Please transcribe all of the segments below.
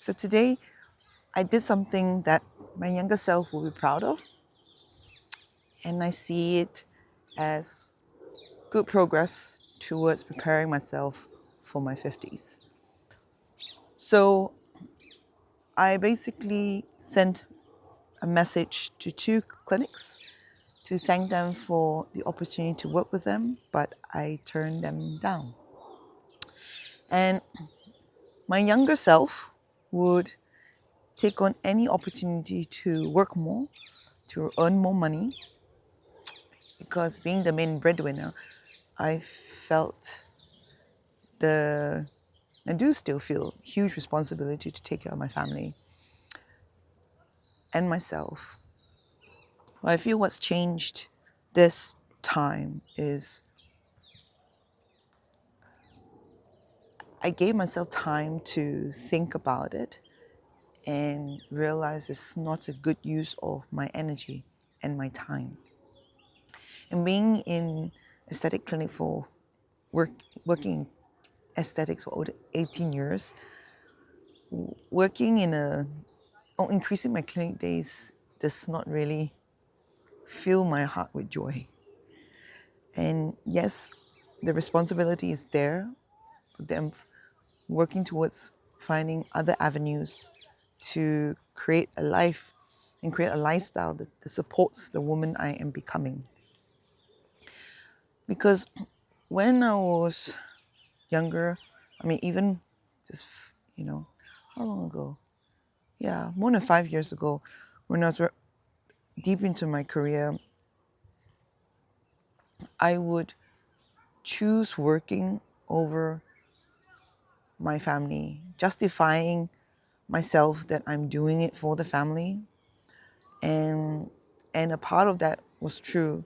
So today I did something that my younger self will be proud of, and I see it as good progress towards preparing myself for my 50s. So I basically sent a message to two clinics to thank them for the opportunity to work with them, but I turned them down. And my younger self would take on any opportunity to work more, to earn more money, because being the main breadwinner, I felt the, and do still feel, huge responsibility to take care of my family and myself. But I feel what's changed this time is I gave myself time to think about it and realize it's not a good use of my energy and my time. And being in aesthetic clinic for working aesthetics for over 18 years, working in increasing my clinic days does not really fill my heart with joy. And yes, the responsibility is there, but I'm working towards finding other avenues to create a life and create a lifestyle that supports the woman I am becoming. Because when I was younger, I mean, even just, how long ago? Yeah, more than 5 years ago, when I was deep into my career, I would choose working over my family, justifying myself that I'm doing it for the family. And a part of that was true,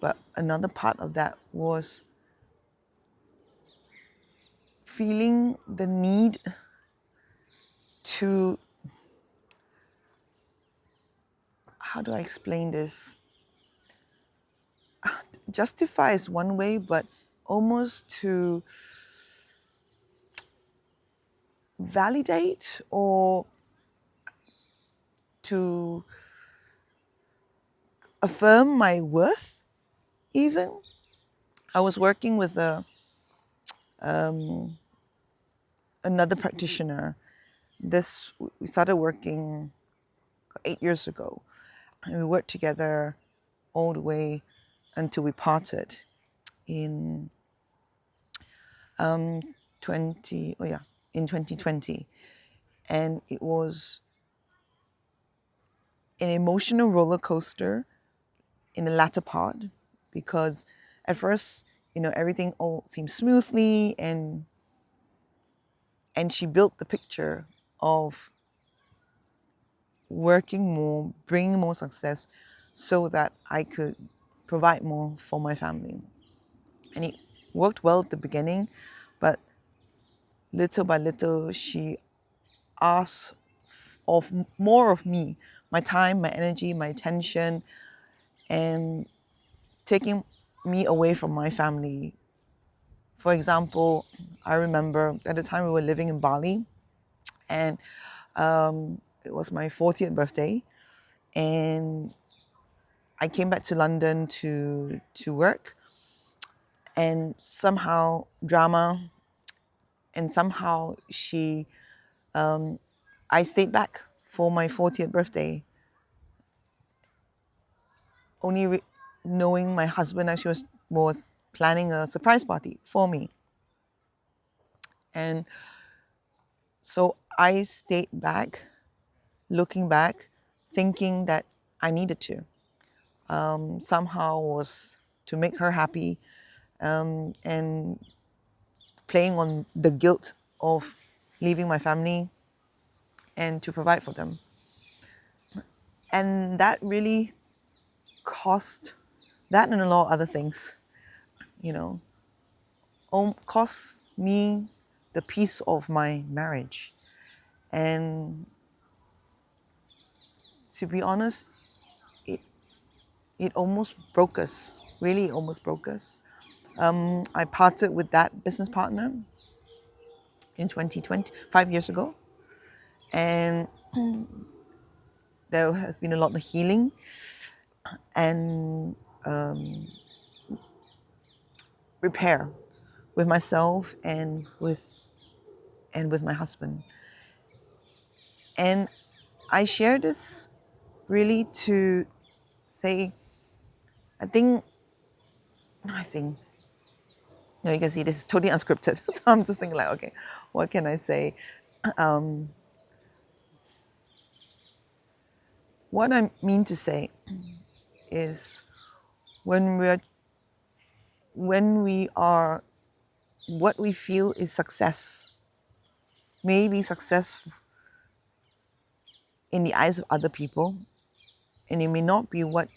but another part of that was feeling the need to, how do I explain this? Justify is one way, but almost to validate or to affirm my worth, even. I was working with another practitioner. We started working 8 years ago, and we worked together all the way until we parted in 2020, and it was an emotional roller coaster in the latter part, because at first, everything all seemed smoothly, and she built the picture of working more, bringing more success, so that I could provide more for my family. And it worked well at the beginning, but little by little, she asked of more of me, my time, my energy, my attention, and taking me away from my family. For example, I remember at the time we were living in Bali, and it was my 40th birthday, and I came back to London to work, and somehow drama, and somehow I stayed back for my 40th birthday, only knowing my husband actually was planning a surprise party for me. And so I stayed back, looking back, thinking that I needed to. Somehow was to make her happy, and playing on the guilt of leaving my family and to provide for them. And that really cost, that and a lot of other things, you know, cost me the peace of my marriage. And to be honest, it, it almost broke us, really almost broke us. I parted with that business partner in 2020, 5 years ago. And there has been a lot of healing and repair with myself and with my husband. And I share this really to say, I think, you can see this is totally unscripted. So I'm just thinking like, okay, what can I say? What I mean to say is when we are, what we feel is success, maybe success in the eyes of other people, and it may not be what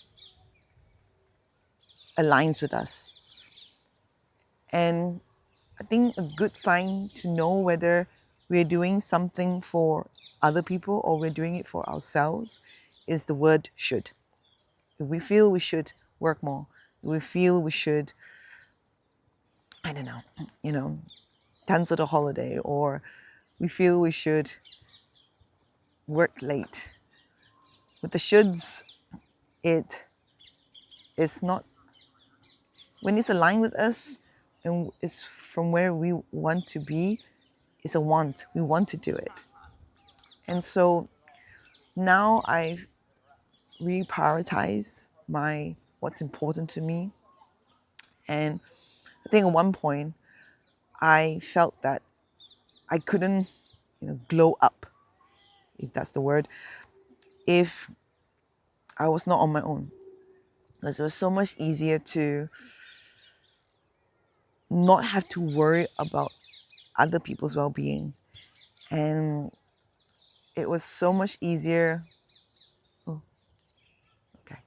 aligns with us. And I think a good sign to know whether we're doing something for other people or we're doing it for ourselves is the word should. If we feel we should work more, if we feel we should, I don't know, cancel the holiday, or we feel we should work late. With the shoulds, it is not, when it's aligned with us and it's from where we want to be, it's a want. We want to do it. And so now I've reprioritized what's important to me. And I think at one point I felt that I couldn't, glow up, if that's the word, if I was not on my own. Because it was so much easier to not have to worry about other people's well-being. And it was so much easier. Oh, okay.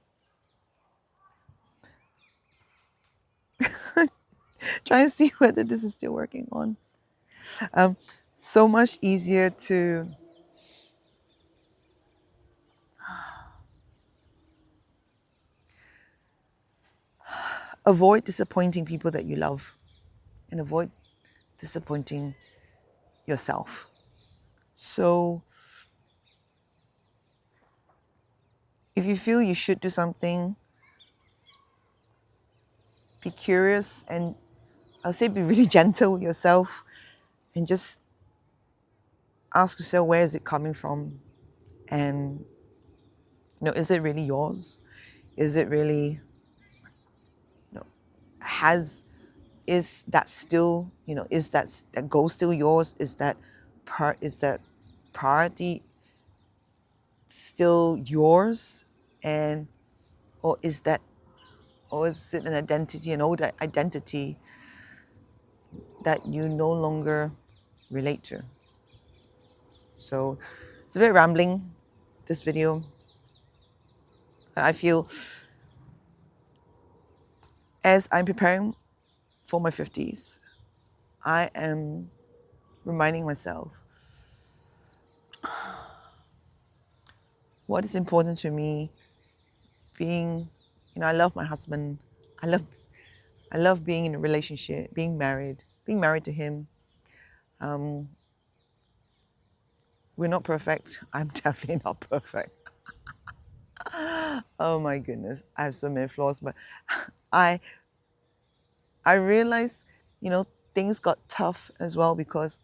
Trying to see whether this is still working on. So much easier to avoid disappointing people that you love and avoid disappointing yourself. So if you feel you should do something, be curious, and I'll say be really gentle with yourself and just ask yourself, where is it coming from? And is it really yours? Is it really, has is that still, is that goal still yours? Is that priority still yours? And or is it an identity, an old identity that you no longer relate to? So it's a bit rambling, this video. I feel as I'm preparing for my 50s, I am reminding myself what is important to me. Being, I love my husband. I love being in a relationship, being married to him. We're not perfect. I'm definitely not perfect. Oh my goodness, I have so many flaws, but I realized, things got tough as well because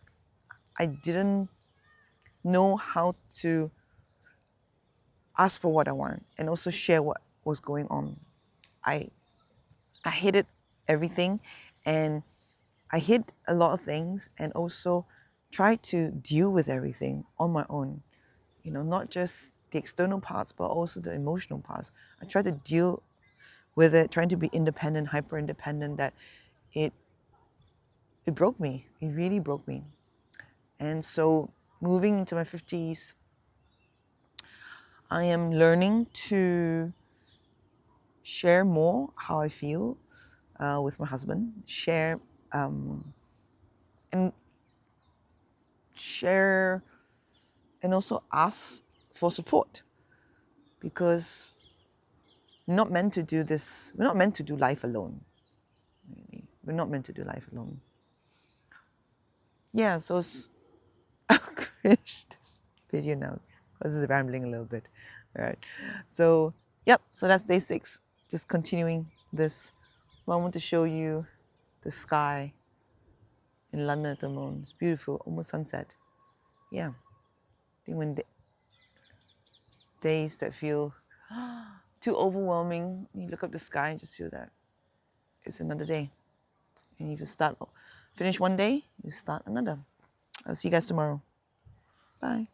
I didn't know how to ask for what I want and also share what was going on. I hated everything, and I hid a lot of things, and also tried to deal with everything on my own. Not just the external parts, but also the emotional parts. I tried to deal with it, trying to be independent, hyper independent, that it broke me. It really broke me. And so moving into my 50s, I am learning to share more how I feel with my husband, and share and also ask for support, because we're not meant to do this. We're not meant to do life alone. Really. We're not meant to do life alone. Yeah, so it's, video now because it's rambling a little bit. All right. So, yep. So that's day 6. Just continuing this. I want to show you the sky in London at the moment. It's beautiful, almost sunset. Yeah. I think when days that feel too overwhelming, you look up the sky and just feel that it's another day. And you just finish one day, you start another. I'll see you guys tomorrow. Bye.